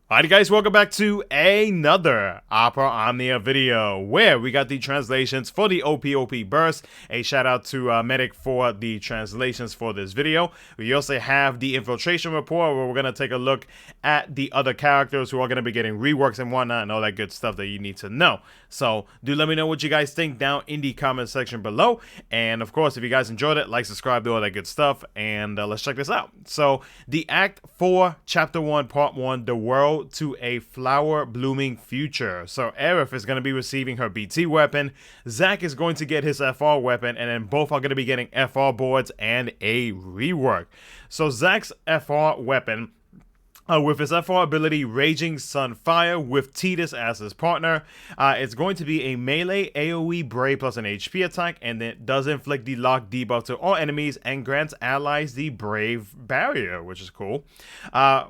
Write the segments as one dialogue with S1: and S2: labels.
S1: Alright guys, welcome back to another Opera Omnia video where we got the translations for the OPOP burst. A shout out to Medic for the translations for this video. We also have the Infiltration Report where we're going to take a look at the other characters who are going to be getting reworks and whatnot and all that good stuff that you need to know. So do let me know what you guys think down in the comment section below. And of course, if you guys enjoyed it, like, subscribe, do all that good stuff. And let's check this out. So the Act 4, Chapter 1, Part 1, The World to a Flower Blooming Future. So Aerith is going to be receiving her BT weapon, Zack is going to get his FR weapon, and then both are going to be getting FR boards and a rework. So Zack's FR weapon, with his FR ability Raging Sunfire with Tidus as his partner, it's going to be a melee AoE Brave plus an HP attack, and it does inflict the lock debuff to all enemies and grants allies the Brave barrier, which is cool.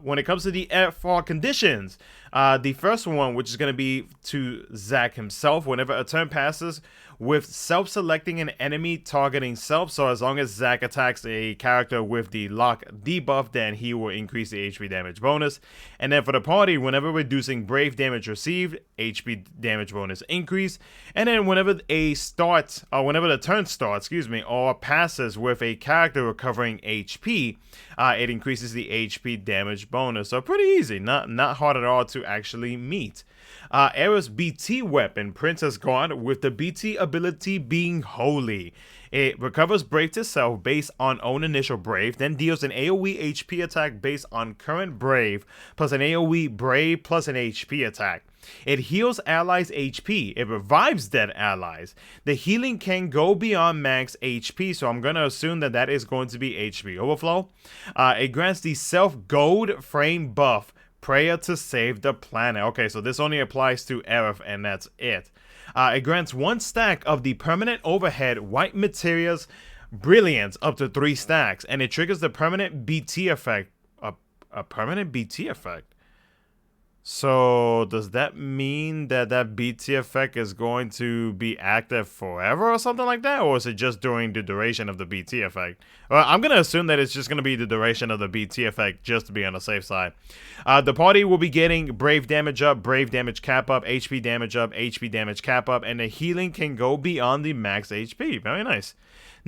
S1: When it comes to the FR conditions, the first one, which is going to be to Zack himself, whenever a turn passes with self-selecting an enemy targeting self, so as long as Zack attacks a character with the lock debuff, then he will increase the HP damage bonus. And then for the party, whenever reducing Brave damage received, HP damage bonus increase. And then whenever whenever the turn starts, or passes with a character recovering HP, it increases the HP damage bonus. So pretty easy, not hard at all to actually meet. Aerith's BT weapon, Princess Guard, with the BT ability being Holy. It recovers Brave to self based on own initial Brave, then deals an AoE HP attack based on current Brave, plus an AoE Brave plus an HP attack. It heals allies' HP. It revives dead allies. The healing can go beyond max HP, so I'm going to assume that that is going to be HP overflow. It grants the self-gold frame buff, Prayer to Save the Planet. Okay, so this only applies to Aerith, and that's it. It grants 1 stack of the permanent overhead white materials brilliance up to 3 stacks, and it triggers the permanent BT effect. A permanent BT effect? So does that mean that that BT effect is going to be active forever or something like that? Or is it just during the duration of the BT effect? Well, I'm going to assume that it's just going to be the duration of the BT effect just to be on the safe side. The party will be getting Brave damage up, Brave damage cap up, HP damage cap up, and the healing can go beyond the max HP. Very nice.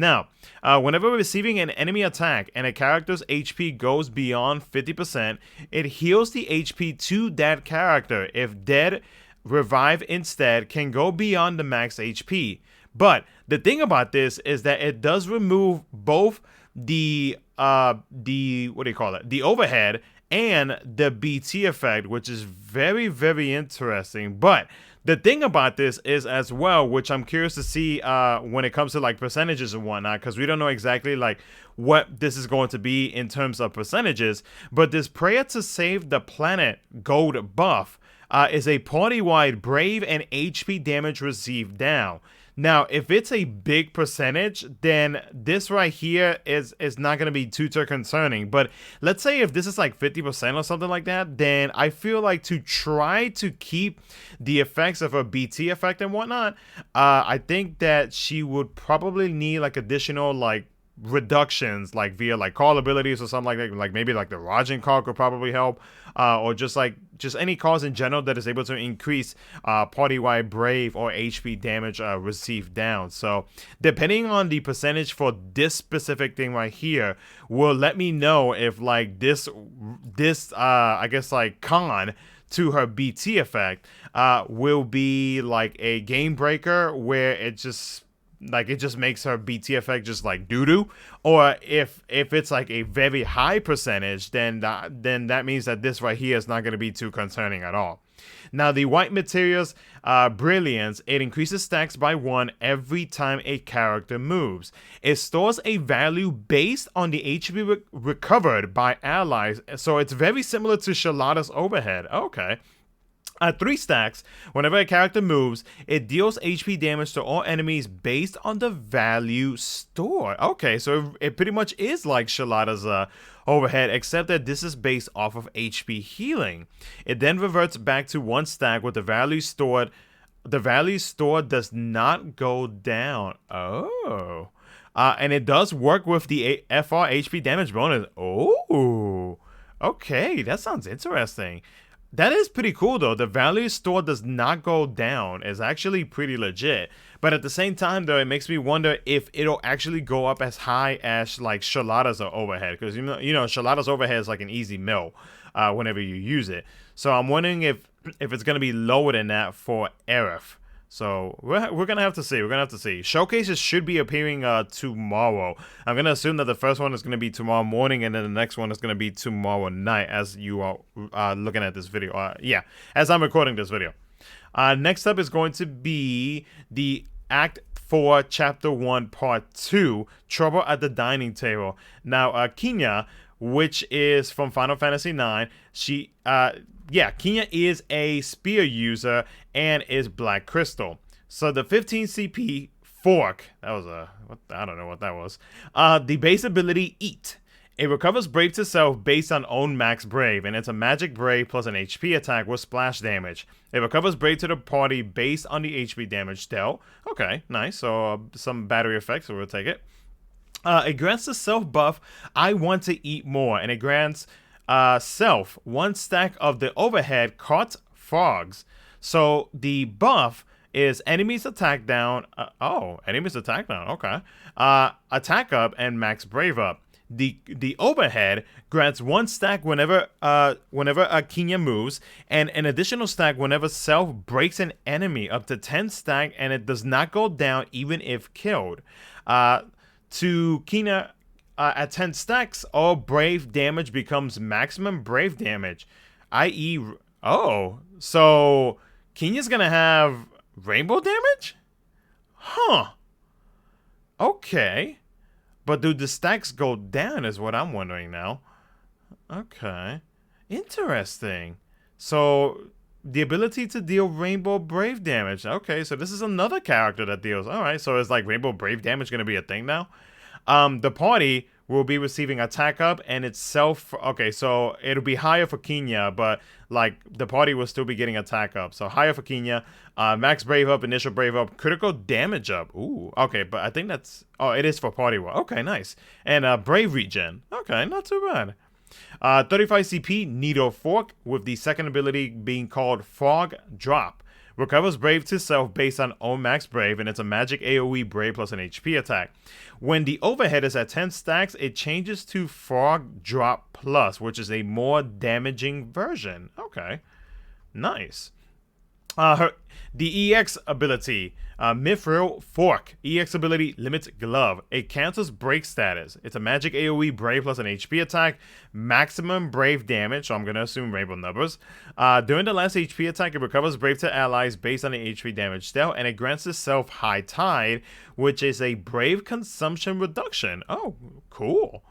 S1: Now, whenever receiving an enemy attack and a character's HP goes beyond 50%, it heals the HP to that character. If dead, revive instead can go beyond the max HP. But the thing about this is that it does remove both the the overhead and the BT effect, which is very, very interesting. But the thing about this is as well, which I'm curious to see when it comes to like percentages and whatnot, because we don't know exactly like what this is going to be in terms of percentages, but this Prayer to Save the Planet gold buff is a party-wide Brave and HP damage received down. Now, if it's a big percentage, then this right here is not going to be too concerning. But let's say if this is like 50% or something like that, then I feel like to try to keep the effects of a BT effect and whatnot, I think that she would probably need like additional like reductions, like via like call abilities or something like that, like maybe like the Rajin call could probably help, or just any calls in general that is able to increase party-wide Brave or HP damage received down. So depending on the percentage for this specific thing right here will let me know if like this I guess like con to her BT effect will be like a game breaker where it just makes her BT effect just like doo-doo, or if it's like a very high percentage, then that means that this right here is not going to be too concerning at all. Now the white materials brilliance, it increases stacks by 1 every time a character moves. It stores a value based on the HP recovered by allies, so it's very similar to Shalada's overhead. Okay. At 3 stacks, whenever a character moves, it deals HP damage to all enemies based on the value stored. Okay, so it pretty much is like Shalada's overhead, except that this is based off of HP healing. It then reverts back to 1 stack with the value stored. The value stored does not go down. Oh. And it does work with the FR HP damage bonus. Oh. Okay, that sounds interesting. That is pretty cool though. The value store does not go down. It's actually pretty legit. But at the same time though, it makes me wonder if it'll actually go up as high as like Shalada's overhead. Because Shalada's overhead is like an easy mill whenever you use it. So I'm wondering if it's gonna be lower than that for Aerith. So we're gonna have to see. We're gonna have to see. Showcases should be appearing tomorrow. I'm gonna assume that the first one is gonna be tomorrow morning, and then the next one is gonna be tomorrow night. As you are looking at this video, yeah, as I'm recording this video. Next up is going to be the Act 4, Chapter 1, Part 2, Trouble at the Dining Table. Now, Quina, which is from Final Fantasy IX, Quina is a spear user and is Black Crystal. So the 15 CP fork, that was I don't know what that was. The base ability Eat. It recovers Brave to self based on own max Brave, and it's a magic Brave plus an HP attack with splash damage. It recovers Brave to the party based on the HP damage dealt. Okay, nice. So some battery effects, so we'll take it. It grants the self buff, I want to eat more, and it grants self 1 stack of the overhead caught frogs. So the buff is enemies attack down. Enemies attack down. Okay. Attack up and max Brave up. The overhead grants 1 stack whenever a Quina moves, and an additional stack whenever self breaks an enemy, up to 10 stack, and it does not go down even if killed. To Quina, at 10 stacks, all Brave damage becomes maximum Brave damage, i.e. So Quina's gonna have rainbow damage? Huh. Okay. But do the stacks go down is what I'm wondering now. Okay. Interesting. So the ability to deal Rainbow Brave damage. Okay, so this is another character that deals. Alright, so is like Rainbow Brave damage going to be a thing now? The party will be receiving attack up and itself. Okay, so it'll be higher for Quina, but like the party will still be getting attack up. So higher for Quina, max Brave up, initial Brave up, critical damage up. Ooh, okay, but I think that's. Oh, it is for party war. Okay, nice. And Brave regen. Okay, not too bad. 35 CP Needle Fork with the second ability being called Frog Drop. Recovers Brave to self based on own max Brave, and it's a magic AoE Brave plus an HP attack. When the overhead is at 10 stacks, it changes to Frog Drop Plus, which is a more damaging version. Okay, nice. The EX ability, Mithril Fork. EX ability limits glove. It cancels break status. It's a magic AoE Brave plus an HP attack. Maximum Brave damage, so I'm going to assume rainbow numbers. During the last HP attack, it recovers Brave to allies based on the HP damage dealt, and it grants itself High Tide, which is a Brave consumption reduction. Oh, cool.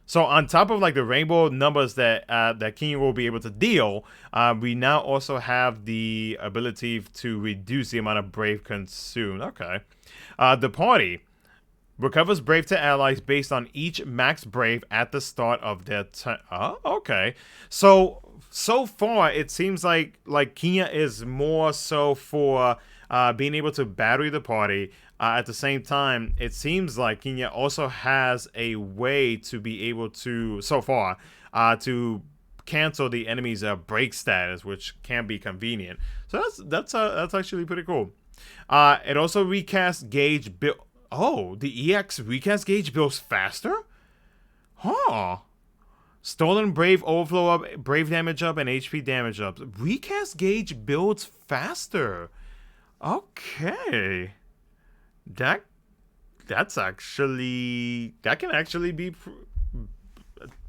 S1: So on top of like the rainbow numbers that Quina will be able to deal, we now also have the ability to reduce the amount of Brave consumed. Okay. The party recovers Brave to allies based on each max Brave at the start of their turn. Oh, okay. So far it seems like Quina is more so for being able to battery the party. At the same time, it seems like Quina also has a way to be able to, so far, to cancel the enemy's break status, which can be convenient. So that's actually pretty cool. It also recasts gauge build. Oh, the EX recast gauge builds faster? Huh. Stolen Brave overflow up, Brave damage up, and HP damage up. Recast gauge builds faster. Okay. That can actually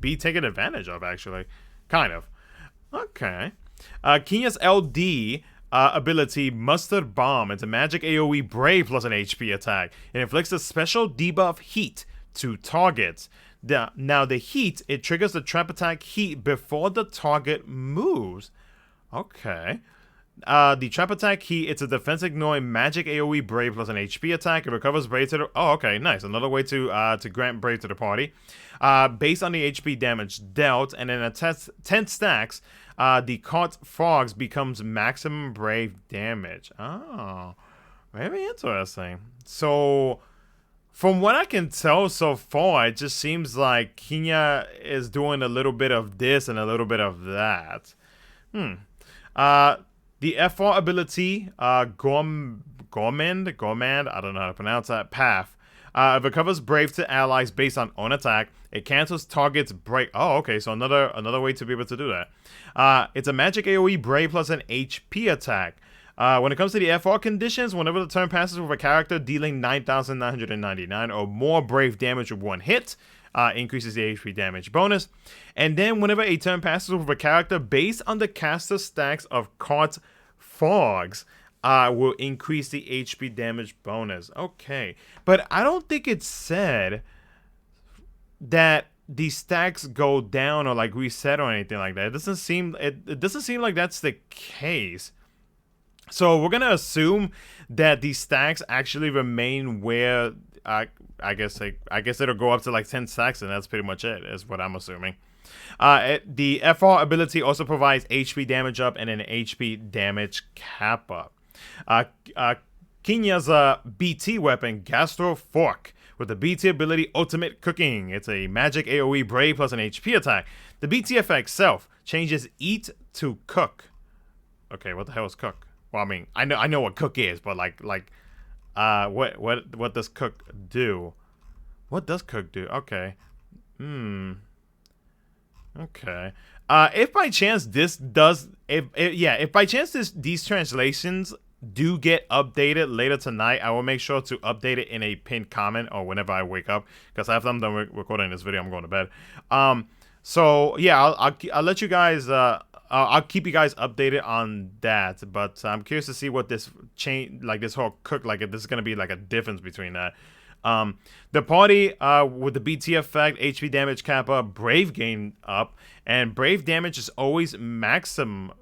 S1: be taken advantage of, actually. Kind of. Okay. Quina's LD ability, Mustard Bomb. It's a magic AoE Brave plus an HP attack. It inflicts a special debuff Heat to targets. Now the Heat, it triggers the trap attack Heat before the target moves. Okay. The trap attack Heat, it's a defense ignoring magic AoE Brave plus an HP attack. It recovers Brave to the. Oh, okay, nice. Another way to grant Brave to the party. Based on the HP damage dealt, and in a 10 stacks, the caught frogs becomes maximum Brave damage. Oh, very interesting. So, from what I can tell so far, it just seems like Quina is doing a little bit of this and a little bit of that. The FR ability, Gourmand, I don't know how to pronounce that, Path. Recovers Brave to allies based on own attack. It cancels target's Brave. Oh, okay, so another way to be able to do that. It's a magic AoE Brave plus an HP attack. When it comes to the FR conditions, whenever the turn passes with a character dealing 9,999 or more Brave damage with one hit, increases the HP damage bonus. And then whenever a turn passes with a character based on the caster stacks of cards fogs, will increase the HP damage bonus. Okay, but I don't think it said that the stacks go down or like reset or anything like that. It doesn't seem like that's the case. So we're gonna assume that the stacks actually remain where I guess it'll go up to like 10 stacks, and that's pretty much it, is what I'm assuming. The FR ability also provides HP damage up and an HP damage cap up. Quina's BT weapon, Gastro Fork, with the BT ability Ultimate Cooking. It's a magic AoE Brave plus an HP attack. The BT effect itself changes Eat to Cook. Okay, what the hell is Cook? Well, I mean, I know what Cook is, but what does Cook do? What does Cook do? Okay. Okay. If by chance these translations do get updated later tonight, I will make sure to update it in a pinned comment or whenever I wake up, because after I'm done recording this video, I'm going to bed. So yeah, I'll let you guys. I'll keep you guys updated on that. But I'm curious to see what this this whole Cook, like if this is gonna be like a difference between that. The party with the BT effect, HP damage cap up, Brave gain up, and Brave damage is always maximum.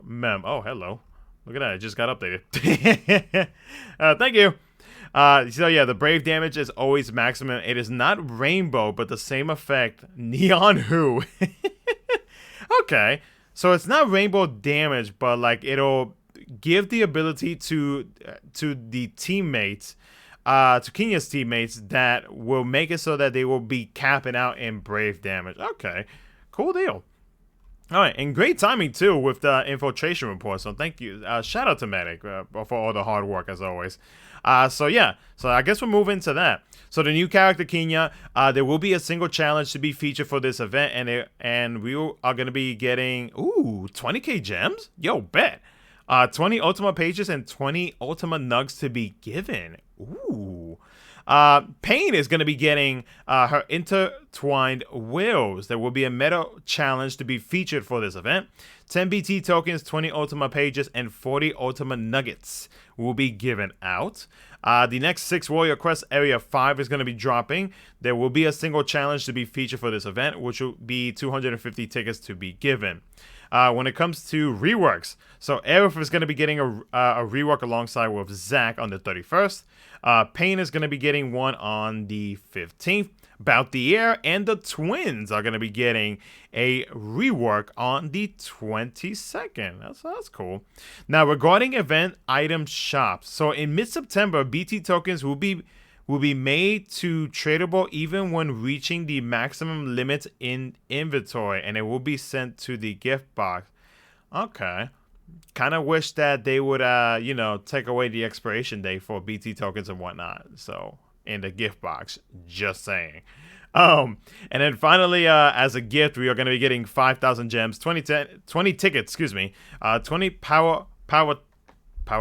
S1: Oh, hello. Look at that, it just got updated. Thank you. So yeah, the Brave damage is always maximum. It is not rainbow, but the same effect. Neon Who. Okay, so it's not rainbow damage, but like it'll give the ability to the teammates, to Quina's teammates, that will make it so that they will be capping out in Brave damage. Okay, cool deal. All right, and great timing too with the Infiltration Report. So thank you, shout out to Medic for all the hard work as always. So yeah, so I guess we'll move into that. So the new character Quina, there will be a single challenge to be featured for this event, and we are gonna be getting 20k gems. Yo, bet. 20 Ultima pages and 20 Ultima nugs to be given. Ooh. Pain is going to be getting her intertwined wills. There will be a meta challenge to be featured for this event. 10 BT tokens, 20 Ultima pages, and 40 Ultima nuggets will be given out. The next 6 Warrior Quest Area 5 is going to be dropping. There will be a single challenge to be featured for this event, which will be 250 tickets to be given. When it comes to reworks, so Aerith is going to be getting a rework alongside with Zack on the 31st. Pain is going to be getting one on the 15th. Bout the Air and the Twins are going to be getting a rework on the 22nd. That's cool. Now, regarding event item shops, so in mid-September, BT tokens will be made to tradable even when reaching the maximum limit in inventory, and it will be sent to the gift box. Okay. Kind of wish that they would, take away the expiration date for BT tokens and whatnot. So, in the gift box, just saying. And then finally, as a gift, we are going to be getting 5,000 gems, 20 tickets, 20 power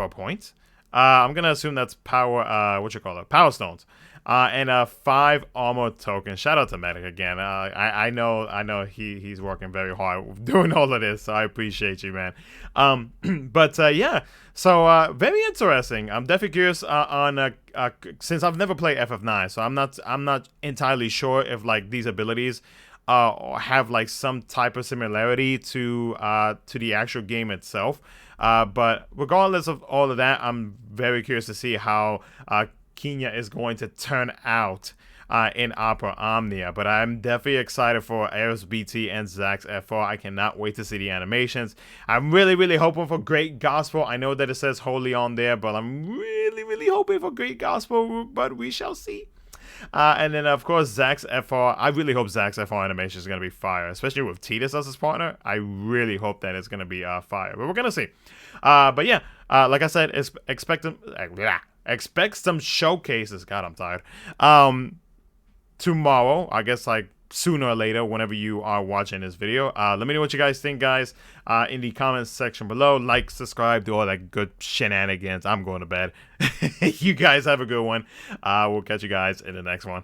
S1: points. I'm gonna assume that's power stones, and 5 armor tokens. Shout out to Medic again. I know he's working very hard doing all of this, so I appreciate you, man. Yeah, so very interesting. I'm definitely curious on since I've never played FF9, so I'm not entirely sure if like these abilities have like some type of similarity to the actual game itself. But regardless of all of that, I'm very curious to see how Quina is going to turn out in Opera Omnia. But I'm definitely excited for Aerith BT and Zack's FR. I cannot wait to see the animations. I'm really, really hoping for Great Gospel. I know that it says Holy on there, but I'm really, really hoping for Great Gospel, but we shall see. And then, of course, Zack's FR. I really hope Zack's FR animation is going to be fire, especially with Titus as his partner. I really hope that it's going to be fire. But we're going to see. But yeah, like I said, expect some showcases. God, I'm tired. Tomorrow, I guess, like, sooner or later, whenever you are watching this video. Let me know what you guys think, guys, in the comments section below. Like, subscribe, do all that good shenanigans. I'm going to bed. You guys have a good one. We'll catch you guys in the next one.